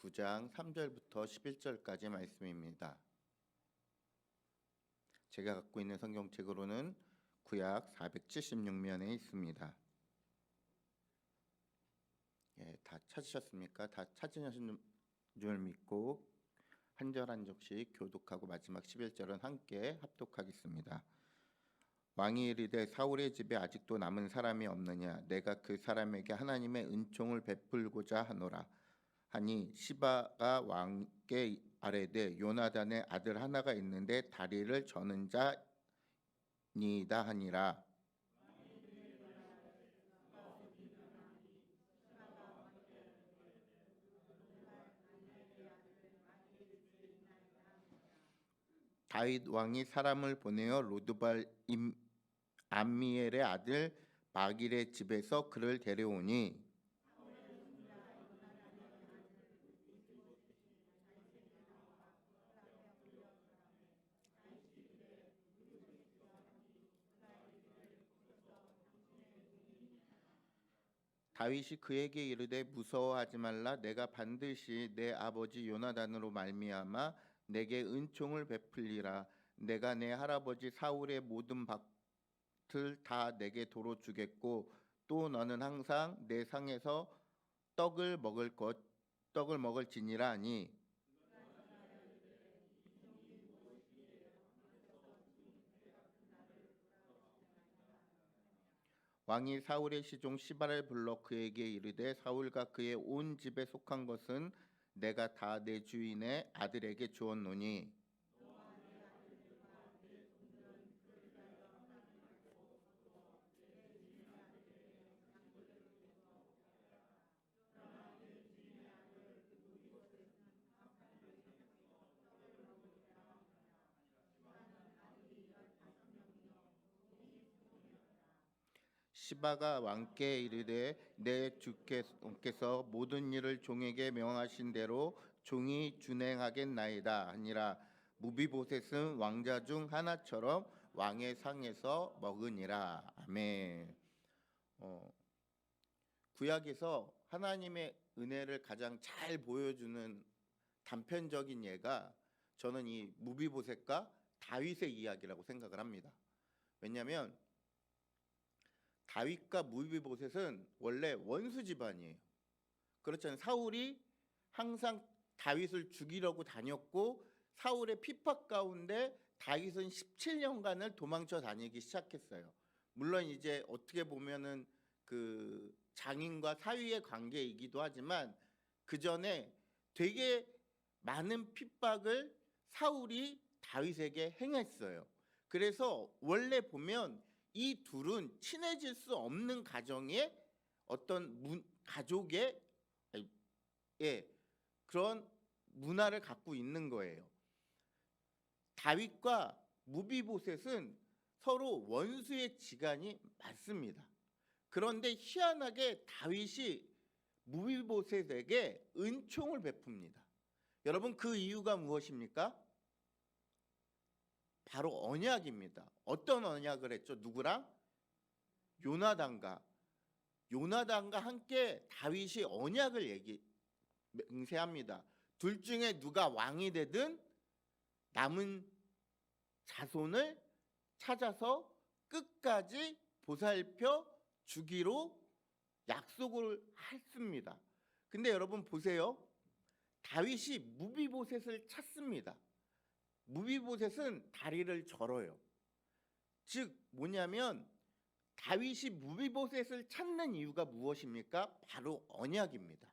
9장 3절부터 11절까지 말씀입니다. 제가 갖고 있는 성경책으로는 구약 476면에 있습니다. 다 찾으셨습니까? 다 찾으신 줄 믿고 한 절 한 절씩 교독하고 마지막 11절은 함께 합독하겠습니다. 왕이 이르되 사울의 집에 아직도 남은 사람이 없느냐? 내가 그 사람에게 하나님의 은총을 베풀고자 하노라. 하니 시바가 왕께 아뢰되 요나단의 아들 하나가 있는데 다리를 저는 자니이다 하니라. 다윗 왕이 사람을 보내어 로드발 암미엘의 아들 마길의 집에서 그를 데려오니 다윗이 그에게 이르되 무서워하지 말라. 내가 반드시 내 아버지 요나단으로 말미암아 내게 은총을 베풀리라. 내가 내 할아버지 사울의 모든 밭을 다 내게 도로 주겠고 또 너는 항상 내 상에서 떡을 먹을지니라 하니 왕이 사울의 시종 시바를 불러 그에게 이르되 사울과 그의 온 집에 속한 것은 내가 다 내 주인의 아들에게 주었노니 시바가 왕께 이르되 내 주께서 모든 일을 종에게 명하신 대로 종이 준행하겠나이다 하니라. 무비보셋은 왕자 중 하나처럼 왕의 상에서 먹으니라. 아멘. 구약에서 하나님의 은혜를 가장 잘 보여주는 단편적인 예가 저는 이 무비보셋과 다윗의 이야기라고 생각을 합니다. 왜냐하면 다윗과 무비보셋은 원래 원수 집안이에요. 그렇잖아요. 사울이 항상 다윗을 죽이려고 다녔고 사울의 핍박 가운데 다윗은 17년간을 도망쳐 다니기 시작했어요. 물론 이제 어떻게 보면은 그 장인과 사위의 관계이기도 하지만 그 전에 되게 많은 핍박을 사울이 다윗에게 행했어요. 그래서 원래 보면 이 둘은 친해질 수 없는 가정의 어떤 가족의 그런 문화를 갖고 있는 거예요. 다윗과 무비보셋은 서로 원수의 지간이 맞습니다. 그런데 희한하게 다윗이 무비보셋에게 은총을 베풉니다. 여러분 그 이유가 무엇입니까? 바로 언약입니다. 어떤 언약을 했죠? 누구랑? 요나단과 함께 다윗이 언약을 맹세합니다. 둘 중에 누가 왕이 되든 남은 자손을 찾아서 끝까지 보살펴 주기로 약속을 했습니다. 근데 여러분 보세요. 다윗이 무비보셋을 찾습니다. 무비보셋은 다리를 절어요. 즉 뭐냐면 다윗이 무비보셋을 찾는 이유가 무엇입니까? 바로 언약입니다.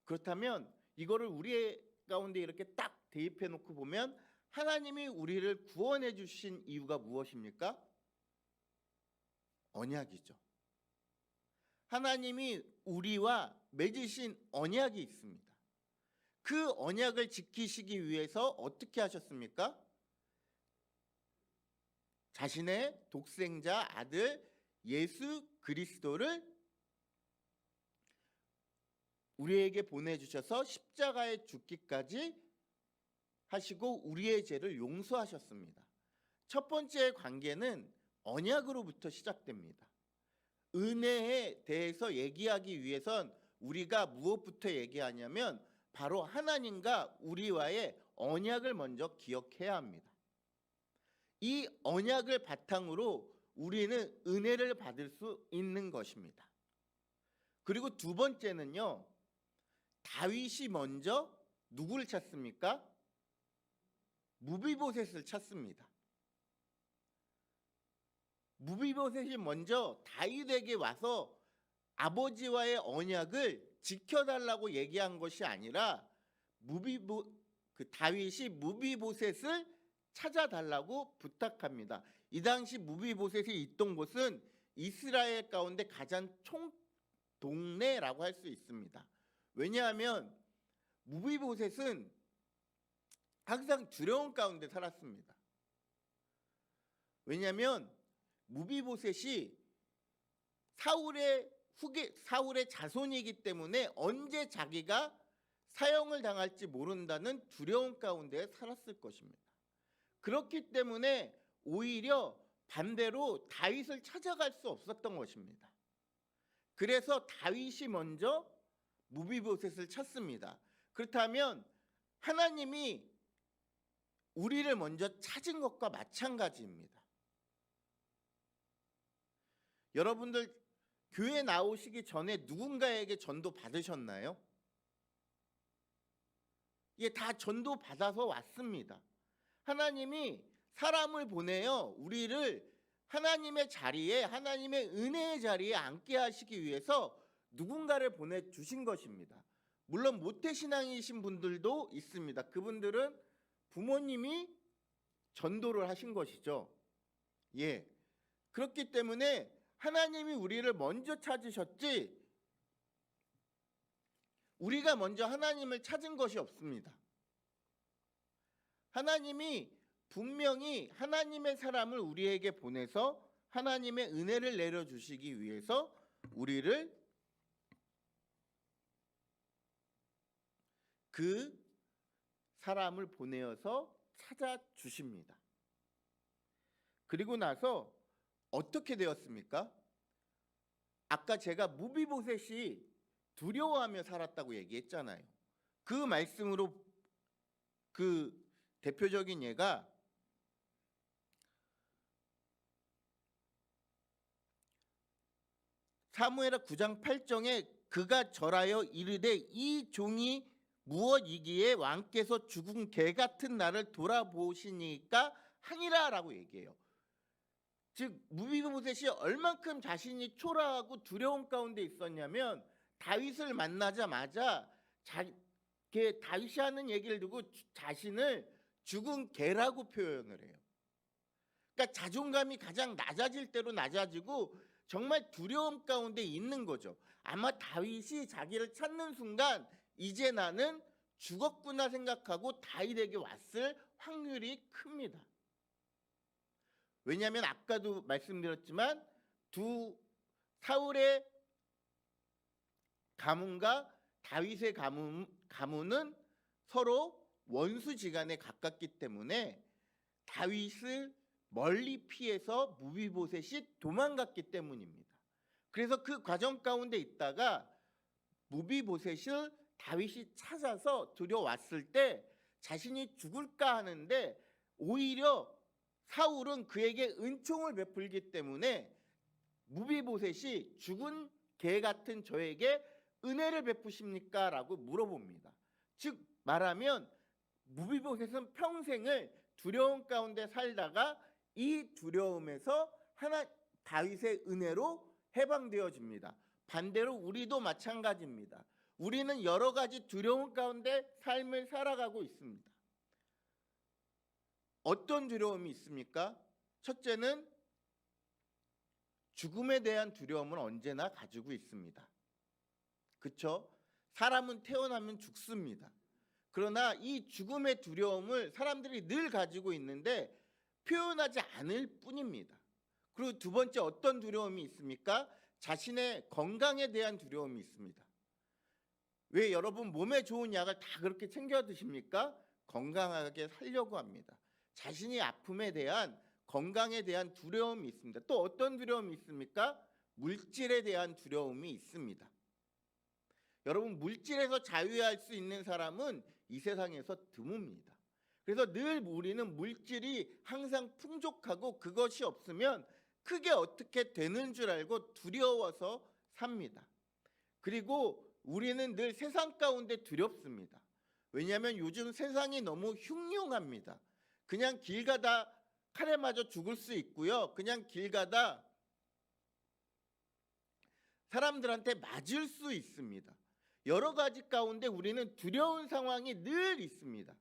그렇다면 이거를 우리의 가운데 이렇게 딱 대입해 놓고 보면 하나님이 우리를 구원해 주신 이유가 무엇입니까? 언약이죠. 하나님이 우리와 맺으신 언약이 있습니다. 그 언약을 지키시기 위해서 어떻게 하셨습니까? 자신의 독생자 아들 예수 그리스도를 우리에게 보내주셔서 십자가에 죽기까지 하시고 우리의 죄를 용서하셨습니다. 첫 번째 관계는 언약으로부터 시작됩니다. 은혜에 대해서 얘기하기 위해선 우리가 무엇부터 얘기하냐면 바로 하나님과 우리와의 언약을 먼저 기억해야 합니다. 이 언약을 바탕으로 우리는 은혜를 받을 수 있는 것입니다. 그리고 두 번째는요, 다윗이 먼저 누구를 찾습니까? 무비보셋을 찾습니다. 무비보셋이 먼저 다윗에게 와서 아버지와의 언약을 지켜달라고 얘기한 것이 아니라 다윗이 무비보셋을 찾아달라고 부탁합니다. 이 당시 무비보셋이 있던 곳은 이스라엘 가운데 가장 총동네라고 할 수 있습니다. 왜냐하면 무비보셋은 항상 두려움 가운데 살았습니다. 왜냐하면 무비보셋이 사울의 자손이기 때문에 언제 자기가 사형을 당할지 모른다는 두려움 가운데 살았을 것입니다. 그렇기 때문에 오히려 반대로 다윗을 찾아갈 수 없었던 것입니다. 그래서 다윗이 먼저 무비보셋을 찾습니다. 그렇다면 하나님이 우리를 먼저 찾은 것과 마찬가지입니다. 여러분들 교회 나오시기 전에 누군가에게 전도 받으셨나요? 예, 다 전도 받아서 왔습니다. 하나님이 사람을 보내어 우리를 하나님의 자리에, 하나님의 은혜의 자리에 앉게 하시기 위해서 누군가를 보내주신 것입니다. 물론 모태신앙이신 분들도 있습니다. 그분들은 부모님이 전도를 하신 것이죠. 예, 그렇기 때문에 하나님이 우리를 먼저 찾으셨지 우리가 먼저 하나님을 찾은 것이 없습니다. 하나님이 분명히 하나님의 사람을 우리에게 보내서 하나님의 은혜를 내려주시기 위해서 우리를 그 사람을 보내어서 찾아주십니다. 그리고 나서 어떻게 되었습니까? 아까 제가 무비보셋이 두려워하며 살았다고 얘기했잖아요. 그 말씀으로 그 대표적인 예가 사무엘하 9장 8절에 그가 절하여 이르되 이 종이 무엇이기에 왕께서 죽은 개 같은 나를 돌아보시니까 하니라라고 얘기해요. 즉 무비보셋이 얼만큼 자신이 초라하고 두려움 가운데 있었냐면 다윗을 만나자마자 다윗이 하는 얘기를 듣고 자신을 죽은 개라고 표현을 해요. 그러니까 자존감이 가장 낮아질 대로 낮아지고 정말 두려움 가운데 있는 거죠. 아마 다윗이 자기를 찾는 순간 이제 나는 죽었구나 생각하고 다윗에게 왔을 확률이 큽니다. 왜냐하면 아까도 말씀드렸지만 사울의 가문과 다윗의 가문은 서로 원수지간에 가깝기 때문에 다윗을 멀리 피해서 무비보셋이 도망갔기 때문입니다. 그래서 그 과정 가운데 있다가 무비보셋을 다윗이 찾아서 들여왔을 때 자신이 죽을까 하는데 오히려 사울은 그에게 은총을 베풀기 때문에 무비보셋이 죽은 개 같은 저에게 은혜를 베푸십니까? 라고 물어봅니다. 즉 말하면 무비보셋은 평생을 두려움 가운데 살다가 이 두려움에서 다윗의 은혜로 해방되어집니다. 반대로 우리도 마찬가지입니다. 우리는 여러 가지 두려움 가운데 삶을 살아가고 있습니다. 어떤 두려움이 있습니까? 첫째는 죽음에 대한 두려움은 언제나 가지고 있습니다. 그렇죠? 사람은 태어나면 죽습니다. 그러나 이 죽음의 두려움을 사람들이 늘 가지고 있는데 표현하지 않을 뿐입니다. 그리고 두 번째 어떤 두려움이 있습니까? 자신의 건강에 대한 두려움이 있습니다. 왜 여러분 몸에 좋은 약을 다 그렇게 챙겨 드십니까? 건강하게 살려고 합니다. 자신이 아픔에 대한 건강에 대한 두려움이 있습니다. 또 어떤 두려움이 있습니까? 물질에 대한 두려움이 있습니다. 여러분, 물질에서 자유할 수 있는 사람은 이 세상에서 드뭅니다. 그래서 늘 우리는 물질이 항상 풍족하고 그것이 없으면 크게 어떻게 되는 줄 알고 두려워서 삽니다. 그리고 우리는 늘 세상 가운데 두렵습니다. 왜냐하면 요즘 세상이 너무 흉흉합니다. 그냥 길 가다 칼에 맞아 죽을 수 있고요. 그냥 길 가다 사람들한테 맞을 수 있습니다. 여러 가지 가운데 우리는 두려운 상황이 늘 있습니다.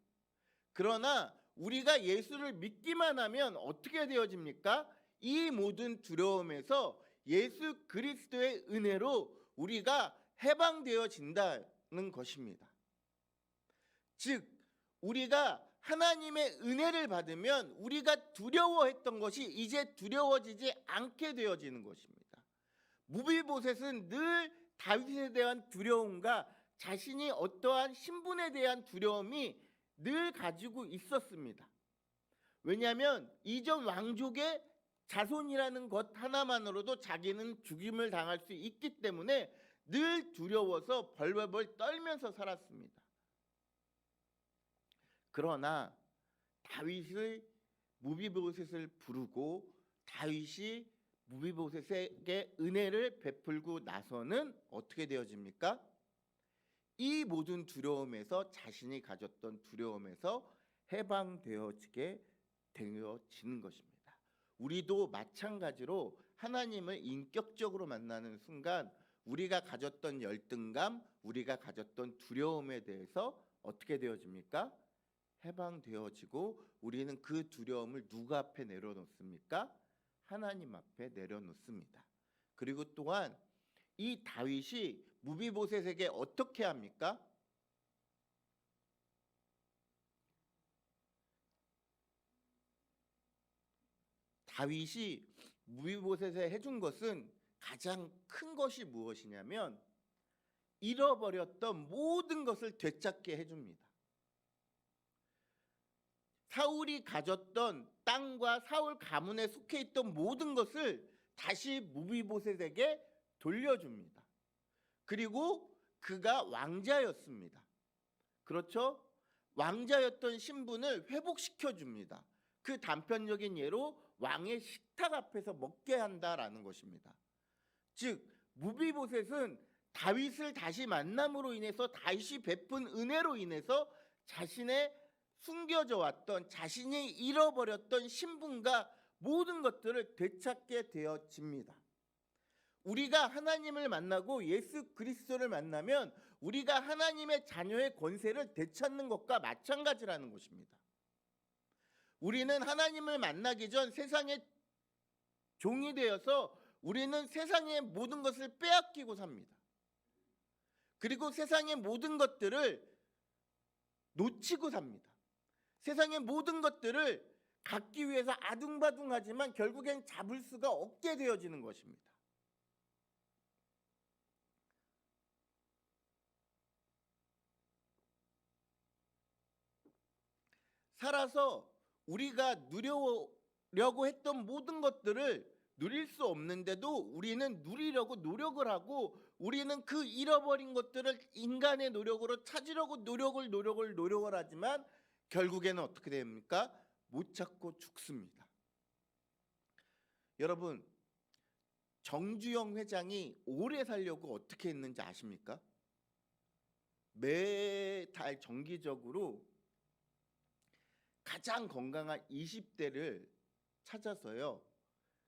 그러나 우리가 예수를 믿기만 하면 어떻게 되어집니까? 이 모든 두려움에서 예수 그리스도의 은혜로 우리가 해방되어진다는 것입니다. 즉, 우리가 하나님의 은혜를 받으면 우리가 두려워했던 것이 이제 두려워지지 않게 되어지는 것입니다. 무비보셋은 늘 다윗에 대한 두려움과 자신이 어떠한 신분에 대한 두려움이 늘 가지고 있었습니다. 왜냐하면 이전 왕족의 자손이라는 것 하나만으로도 자기는 죽임을 당할 수 있기 때문에 늘 두려워서 벌벌벌 떨면서 살았습니다. 그러나 다윗의 무비보셋을 부르고 다윗이 무비보셋에게 은혜를 베풀고 나서는 어떻게 되어집니까? 이 모든 두려움에서, 자신이 가졌던 두려움에서 해방되어지게 되어지는 것입니다. 우리도 마찬가지로 하나님을 인격적으로 만나는 순간 우리가 가졌던 열등감, 우리가 가졌던 두려움에 대해서 어떻게 되어집니까? 해방되어지고 우리는 그 두려움을 누구 앞에 내려놓습니까? 하나님 앞에 내려놓습니다. 그리고 또한 이 다윗이 무비보셋에게 어떻게 합니까? 다윗이 무비보셋에 해준 것은 가장 큰 것이 무엇이냐면 잃어버렸던 모든 것을 되찾게 해줍니다. 사울이 가졌던 땅과 사울 가문에 속해 있던 모든 것을 다시 무비보셋에게 돌려줍니다. 그리고 그가 왕자였습니다. 그렇죠? 왕자였던 신분을 회복시켜 줍니다. 그 단편적인 예로 왕의 식탁 앞에서 먹게 한다라는 것입니다. 즉, 무비보셋은 다윗을 다시 만남으로 인해서, 다윗이 베푼 은혜로 인해서 자신의 숨겨져 왔던, 자신이 잃어버렸던 신분과 모든 것들을 되찾게 되어집니다. 우리가 하나님을 만나고 예수 그리스도를 만나면 우리가 하나님의 자녀의 권세를 되찾는 것과 마찬가지라는 것입니다. 우리는 하나님을 만나기 전 세상의 종이 되어서 우리는 세상의 모든 것을 빼앗기고 삽니다. 그리고 세상의 모든 것들을 놓치고 삽니다. 세상의 모든 것들을 갖기 위해서 아둥바둥하지만 결국엔 잡을 수가 없게 되어지는 것입니다. 살아서 우리가 누리려고 했던 모든 것들을 누릴 수 없는데도 우리는 누리려고 노력을 하고, 우리는 그 잃어버린 것들을 인간의 노력으로 찾으려고 노력을 하지만 결국에는 어떻게 됩니까? 못 찾고 죽습니다. 여러분, 정주영 회장이 오래 살려고 어떻게 했는지 아십니까? 매달 정기적으로 가장 건강한 20대를 찾아서요,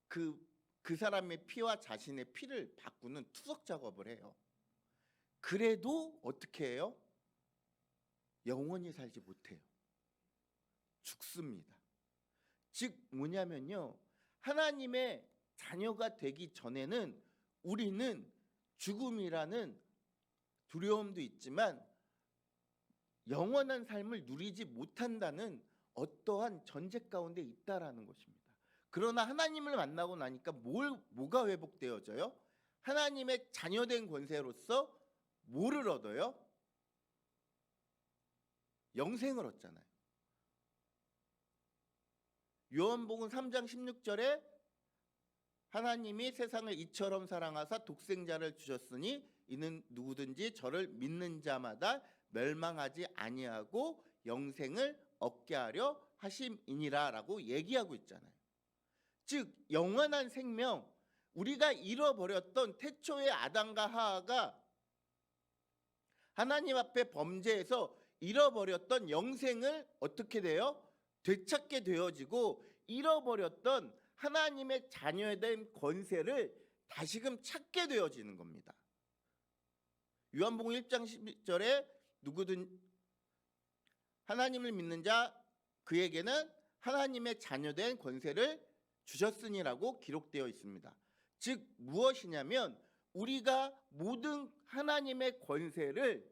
그 사람의 피와 자신의 피를 바꾸는 투석 작업을 해요. 그래도 어떻게 해요? 영원히 살지 못해요. 죽습니다. 즉 뭐냐면요, 하나님의 자녀가 되기 전에는 우리는 죽음이라는 두려움도 있지만 영원한 삶을 누리지 못한다는 어떠한 전제 가운데 있다라는 것입니다. 그러나 하나님을 만나고 나니까 뭐가 회복되어져요? 하나님의 자녀된 권세로서 뭐를 얻어요? 영생을 얻잖아요. 요한복음 3장 16절에 하나님이 세상을 이처럼 사랑하사 독생자를 주셨으니 이는 누구든지 저를 믿는 자마다 멸망하지 아니하고 영생을 얻게 하려 하심이니라라고 얘기하고 있잖아요. 즉 영원한 생명, 우리가 잃어버렸던 태초의 아담과 하와가 하나님 앞에 범죄해서 잃어버렸던 영생을 어떻게 돼요? 되찾게 되어지고 잃어버렸던 하나님의 자녀에 대한 권세를 다시금 찾게 되어지는 겁니다. 요한복음 1장 12절에 누구든 하나님을 믿는 자 그에게는 하나님의 자녀된 권세를 주셨으니라고 기록되어 있습니다. 즉 무엇이냐면 우리가 모든 하나님의 권세를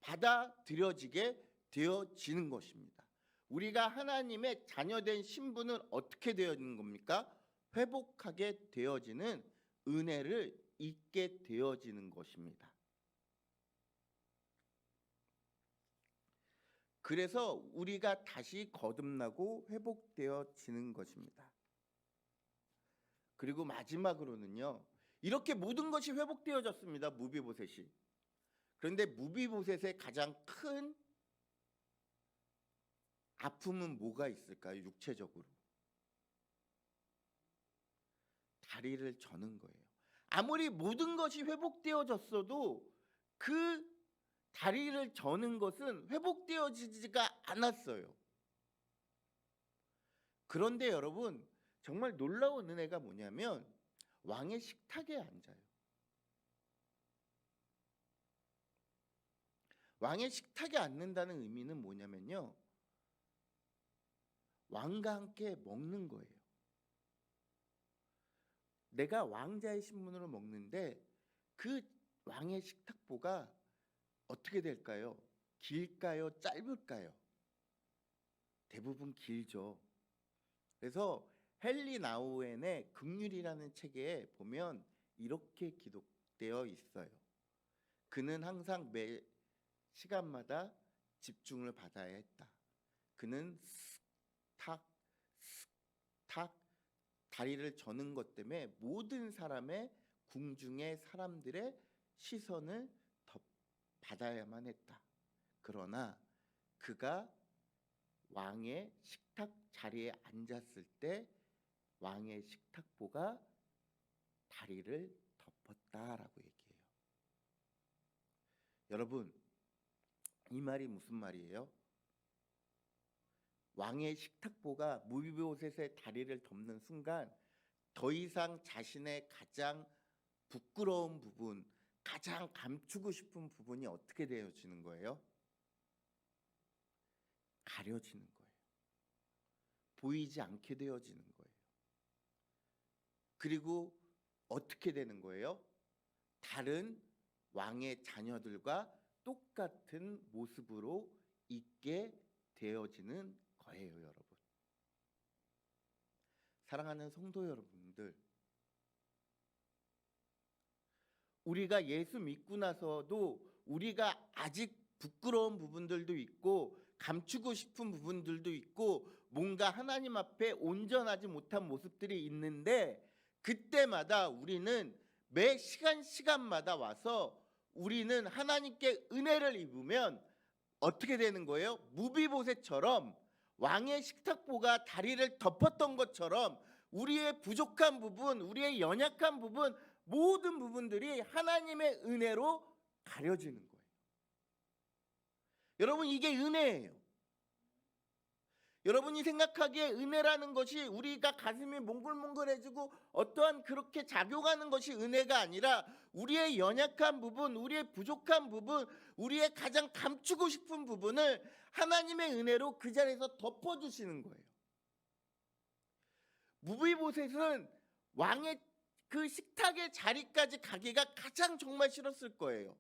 받아들여지게 되어지는 것입니다. 우리가 하나님의 자녀된 신분은 어떻게 되어지는 겁니까? 회복하게 되어지는 은혜를 잊게 되어지는 것입니다. 그래서 우리가 다시 거듭나고 회복되어지는 것입니다. 그리고 마지막으로는요, 이렇게 모든 것이 회복되어졌습니다. 무비보셋이. 그런데 무비보셋의 가장 큰 아픔은 뭐가 있을까요? 육체적으로 다리를 저는 거예요. 아무리 모든 것이 회복되어졌어도 그 다리를 저는 것은 회복되어지지가 않았어요. 그런데 여러분, 정말 놀라운 은혜가 뭐냐면 왕의 식탁에 앉아요. 왕의 식탁에 앉는다는 의미는 뭐냐면요, 왕과 함께 먹는 거예요. 내가 왕자의 신분으로 먹는데 그 왕의 식탁보가 어떻게 될까요? 길까요? 짧을까요? 대부분 길죠. 그래서 헨리 나우엔의 긍휼이라는 책에 보면 이렇게 기록되어 있어요. 그는 항상 매 시간마다 집중을 받아야 했다. 그는 탁 다리를 저는 것 때문에 모든 사람의 궁중의 사람들의 시선을 받아야만 했다. 그러나 그가 왕의 식탁 자리에 앉았을 때 왕의 식탁보가 다리를 덮었다라고 얘기해요. 여러분, 이 말이 무슨 말이에요? 왕의 식탁보가 무비보셋의 다리를 덮는 순간 더 이상 자신의 가장 부끄러운 부분, 가장 감추고 싶은 부분이 어떻게 되어지는 거예요? 가려지는 거예요. 보이지 않게 되어지는 거예요. 그리고 어떻게 되는 거예요? 다른 왕의 자녀들과 똑같은 모습으로 있게 되어지는 거예요, 여러분. 사랑하는 성도 여러분들, 우리가 예수 믿고 나서도 우리가 아직 부끄러운 부분들도 있고 감추고 싶은 부분들도 있고 뭔가 하나님 앞에 온전하지 못한 모습들이 있는데 그때마다 우리는 매 시간마다 와서 우리는 하나님께 은혜를 입으면 어떻게 되는 거예요? 무비보셋처럼 왕의 식탁보가 다리를 덮었던 것처럼 우리의 부족한 부분, 우리의 연약한 부분, 모든 부분들이 하나님의 은혜로 가려지는 거예요. 여러분, 이게 은혜예요. 여러분이 생각하기에 은혜라는 것이 우리가 가슴이 몽글몽글해지고 어떠한 그렇게 작용하는 것이 은혜가 아니라 우리의 연약한 부분, 우리의 부족한 부분, 우리의 가장 감추고 싶은 부분을 하나님의 은혜로 그 자리에서 덮어주시는 거예요. 무비보셋은 왕의 그 식탁의 자리까지 가기가 가장 정말 싫었을 거예요.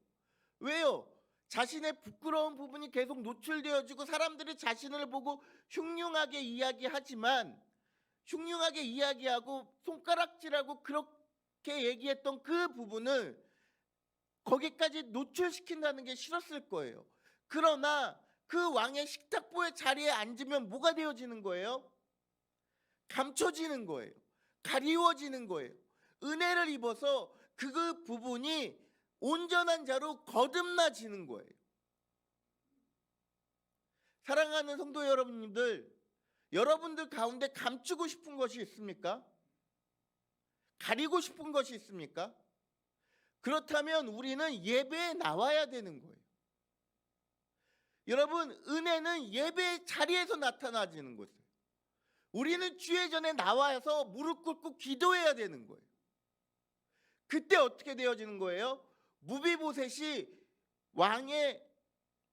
왜요? 자신의 부끄러운 부분이 계속 노출되어지고 사람들이 자신을 보고 흉흉하게 이야기하지만 흉흉하게 이야기하고 손가락질하고 그렇게 얘기했던 그 부분을 거기까지 노출시킨다는 게 싫었을 거예요. 그러나 그 왕의 식탁보의 자리에 앉으면 뭐가 되어지는 거예요? 감춰지는 거예요. 가리워지는 거예요. 은혜를 입어서 그 부분이 온전한 자로 거듭나지는 거예요. 사랑하는 성도 여러분들, 여러분들 가운데 감추고 싶은 것이 있습니까? 가리고 싶은 것이 있습니까? 그렇다면 우리는 예배에 나와야 되는 거예요. 여러분, 은혜는 예배의 자리에서 나타나지는 것이에요. 우리는 주의 전에 나와서 무릎 꿇고 기도해야 되는 거예요. 그때 어떻게 되어지는 거예요? 무비보셋이 왕의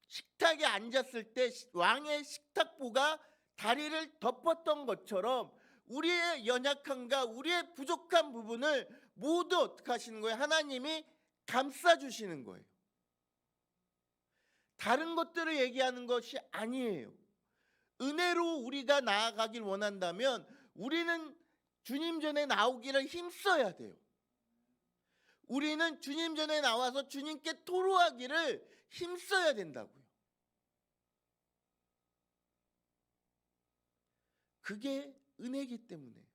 식탁에 앉았을 때 왕의 식탁보가 다리를 덮었던 것처럼 우리의 연약함과 우리의 부족한 부분을 모두 어떻게 하시는 거예요? 하나님이 감싸주시는 거예요. 다른 것들을 얘기하는 것이 아니에요. 은혜로 우리가 나아가길 원한다면 우리는 주님 전에 나오기를 힘써야 돼요. 우리는 주님 전에 나와서 주님께 토로하기를 힘써야 된다고요. 그게 은혜이기 때문에요.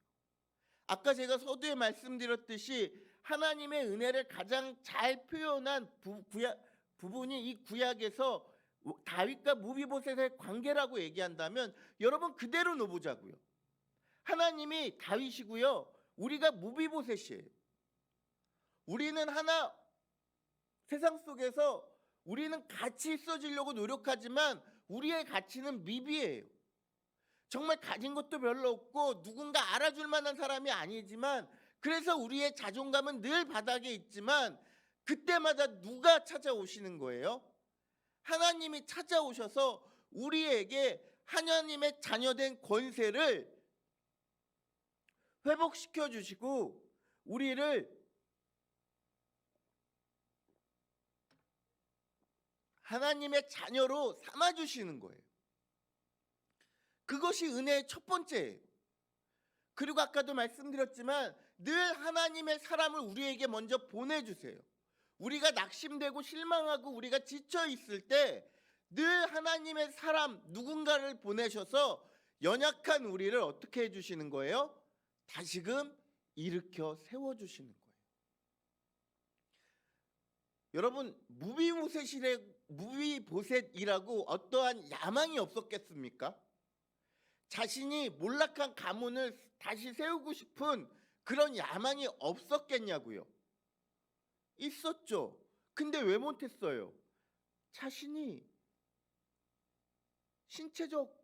아까 제가 서두에 말씀드렸듯이 하나님의 은혜를 가장 잘 표현한 부분이 이 구약에서 다윗과 무비보셋의 관계라고 얘기한다면 여러분 그대로 놓보자고요. 하나님이 다윗이고요. 우리가 무비보셋이에요. 우리는 세상 속에서 우리는 같이 있어지려고 노력하지만 우리의 가치는 미비해요. 정말 가진 것도 별로 없고 누군가 알아줄 만한 사람이 아니지만 그래서 우리의 자존감은 늘 바닥에 있지만 그때마다 누가 찾아오시는 거예요? 하나님이 찾아오셔서 우리에게 하나님의 자녀된 권세를 회복시켜 주시고 우리를 하나님의 자녀로 삼아 주시는 거예요. 그것이 은혜의 첫 번째예요. 그리고 아까도 말씀드렸지만 늘 하나님의 사람을 우리에게 먼저 보내주세요. 우리가 낙심되고 실망하고 우리가 지쳐 있을 때 늘 하나님의 사람 누군가를 보내셔서 연약한 우리를 어떻게 해주시는 거예요? 다시금 일으켜 세워주시는 거예요. 여러분 무비보셋이라고 어떠한 야망이 없었겠습니까? 자신이 몰락한 가문을 다시 세우고 싶은 그런 야망이 없었겠냐고요. 있었죠. 근데 왜 못했어요? 자신이 신체적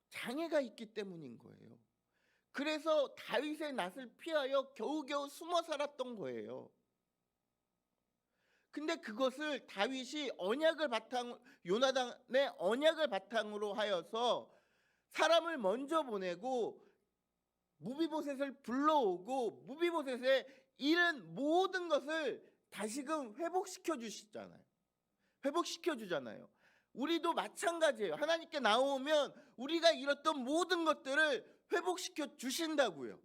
장애가 있기 때문인 거예요. 그래서 다윗의 낯을 피하여 겨우겨우 숨어 살았던 거예요. 근데 그것을 다윗이 요나단의 언약을 바탕으로 하여서 사람을 먼저 보내고 무비보셋을 불러오고 무비보셋의 잃은 모든 것을 다시금 회복시켜 주시잖아요. 회복시켜 주잖아요. 우리도 마찬가지예요. 하나님께 나오면 우리가 잃었던 모든 것들을 회복시켜 주신다고요.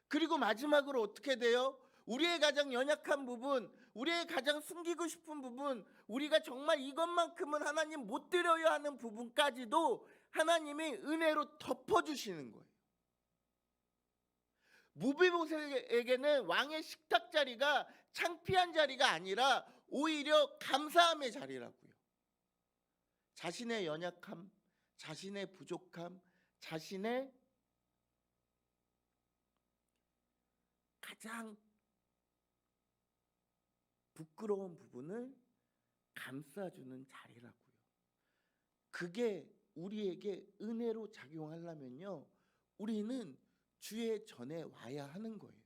그리고 마지막으로 어떻게 돼요? 우리의 가장 연약한 부분, 우리의 가장 숨기고 싶은 부분, 우리가 정말 이것만큼은 하나님 못 드려야 하는 부분까지도 하나님이 은혜로 덮어주시는 거예요. 무비보셋에게는 왕의 식탁 자리가 창피한 자리가 아니라 오히려 감사함의 자리라고요. 자신의 연약함, 자신의 부족함, 자신의 가장 부끄러운 부분을 감싸주는 자리라고요. 그게 우리에게 은혜로 작용하려면요, 우리는 주의 전에 와야 하는 거예요.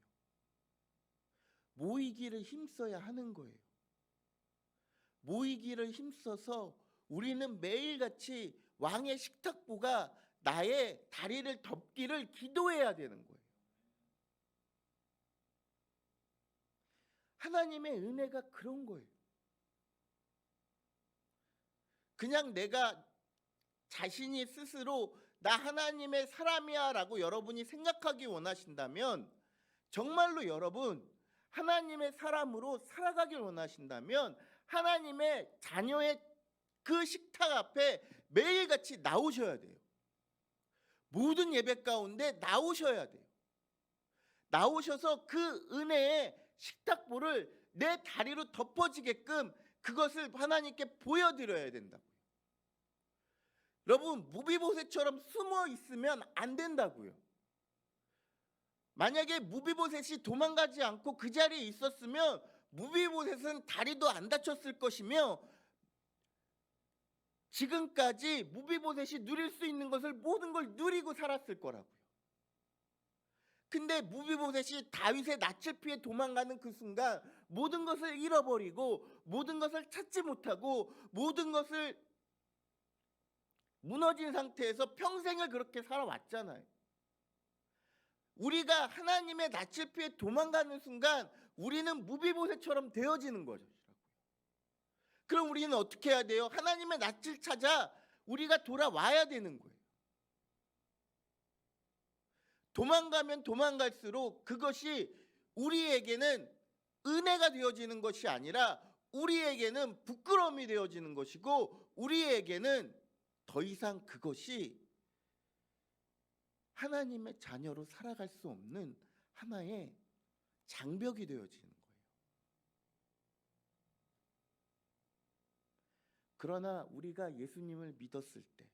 모이기를 힘써야 하는 거예요. 모이기를 힘써서 우리는 매일같이 왕의 식탁보가 나의 다리를 덮기를 기도해야 되는 거예요. 하나님의 은혜가 그런 거예요. 그냥 내가 자신이 스스로 나 하나님의 사람이야 라고 여러분이 생각하기 원하신다면, 정말로 여러분 하나님의 사람으로 살아가길 원하신다면 하나님의 자녀의 그 식탁 앞에 매일같이 나오셔야 돼요. 모든 예배 가운데 나오셔야 돼요. 나오셔서 그 은혜의 식탁보를 내 다리로 덮어지게끔 그것을 하나님께 보여드려야 된다고요. 여러분, 무비보셋처럼 숨어 있으면 안 된다고요. 만약에 무비보셋이 도망가지 않고 그 자리에 있었으면 무비보셋은 다리도 안 다쳤을 것이며 지금까지 무비보셋이 누릴 수 있는 것을 모든 걸 누리고 살았을 거라고요. 근데 무비보셋이 다윗의 낯을 피해 도망가는 그 순간 모든 것을 잃어버리고 모든 것을 찾지 못하고 모든 것을 무너진 상태에서 평생을 그렇게 살아왔잖아요. 우리가 하나님의 낯을 피해 도망가는 순간 우리는 무비보셋처럼 되어지는 거죠. 그럼 우리는 어떻게 해야 돼요? 하나님의 낯을 찾아 우리가 돌아와야 되는 거예요. 도망가면 도망갈수록 그것이 우리에게는 은혜가 되어지는 것이 아니라 우리에게는 부끄러움이 되어지는 것이고 우리에게는 더 이상 그것이 하나님의 자녀로 살아갈 수 없는 하나의 장벽이 되어지는 거예요. 그러나 우리가 예수님을 믿었을 때,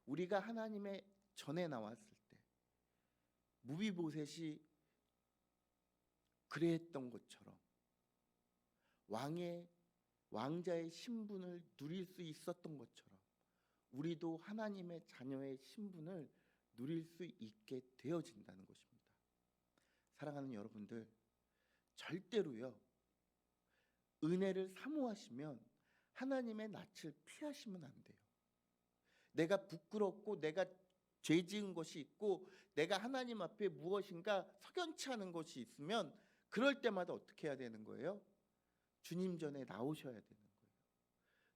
우리가 하나님의 전에 나왔을 때 무비보셋이 그랬던 것처럼 왕자의 신분을 누릴 수 있었던 것처럼 우리도 하나님의 자녀의 신분을 누릴 수 있게 되어진다는 것입니다. 사랑하는 여러분들, 절대로요, 은혜를 사모하시면 하나님의 낯을 피하시면 안 돼요. 내가 부끄럽고 내가 죄 지은 것이 있고 내가 하나님 앞에 무엇인가 석연치 않은 것이 있으면 그럴 때마다 어떻게 해야 되는 거예요? 주님 전에 나오셔야 되는 거예요.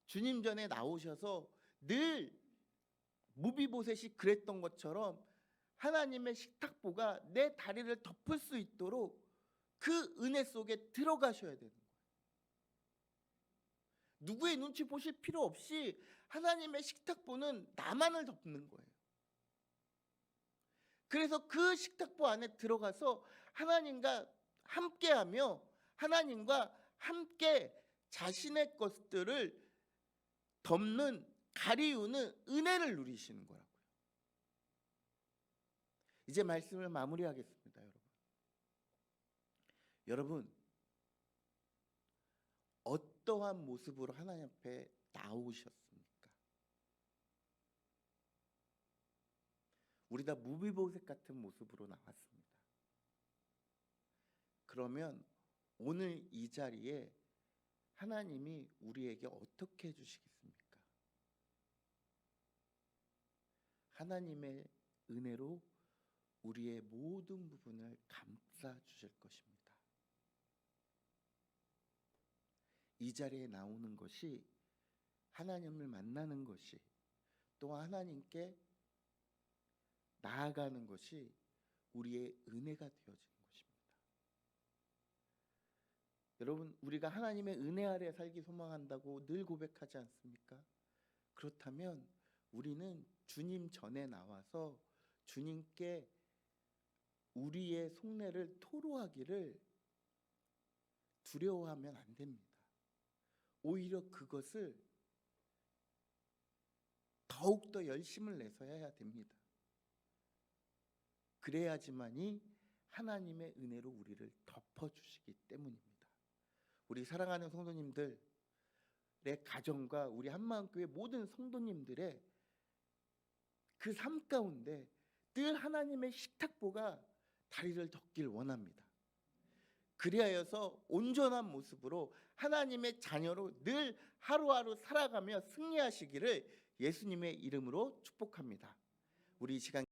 주님 전에 나오셔서 늘 무비보셋이 그랬던 것처럼 하나님의 식탁보가 내 다리를 덮을 수 있도록 그 은혜 속에 들어가셔야 되는 거예요. 누구의 눈치 보실 필요 없이 하나님의 식탁보는 나만을 덮는 거예요. 그래서 그 식탁보 안에 들어가서 하나님과 함께하며 하나님과 함께 자신의 것들을 덮는, 가리우는 은혜를 누리시는 거라고요. 이제 말씀을 마무리하겠습니다, 여러분. 여러분, 어떠한 모습으로 하나님 앞에 나오셨습니까? 우리 다 무비보셋 같은 모습으로 나왔습니다. 그러면 오늘 이 자리에 하나님이 우리에게 어떻게 해주시겠습니까? 하나님의 은혜로 우리의 모든 부분을 감싸 주실 것입니다. 이 자리에 나오는 것이, 하나님을 만나는 것이, 또 하나님께 나아가는 것이 우리의 은혜가 되어지는 것입니다. 여러분, 우리가 하나님의 은혜 아래 살기 소망한다고 늘 고백하지 않습니까? 그렇다면 우리는 주님 전에 나와서 주님께 우리의 속내를 토로하기를 두려워하면 안 됩니다. 오히려 그것을 더욱더 열심을 내서 해야 됩니다. 그래야지만이 하나님의 은혜로 우리를 덮어주시기 때문입니다. 우리 사랑하는 성도님들의 가정과 우리 한마음교회 모든 성도님들의 그 삶 가운데 늘 하나님의 식탁보가 다리를 덮길 원합니다. 그리하여서 온전한 모습으로 하나님의 자녀로 늘 하루하루 살아가며 승리하시기를 예수님의 이름으로 축복합니다. 우리 이 시간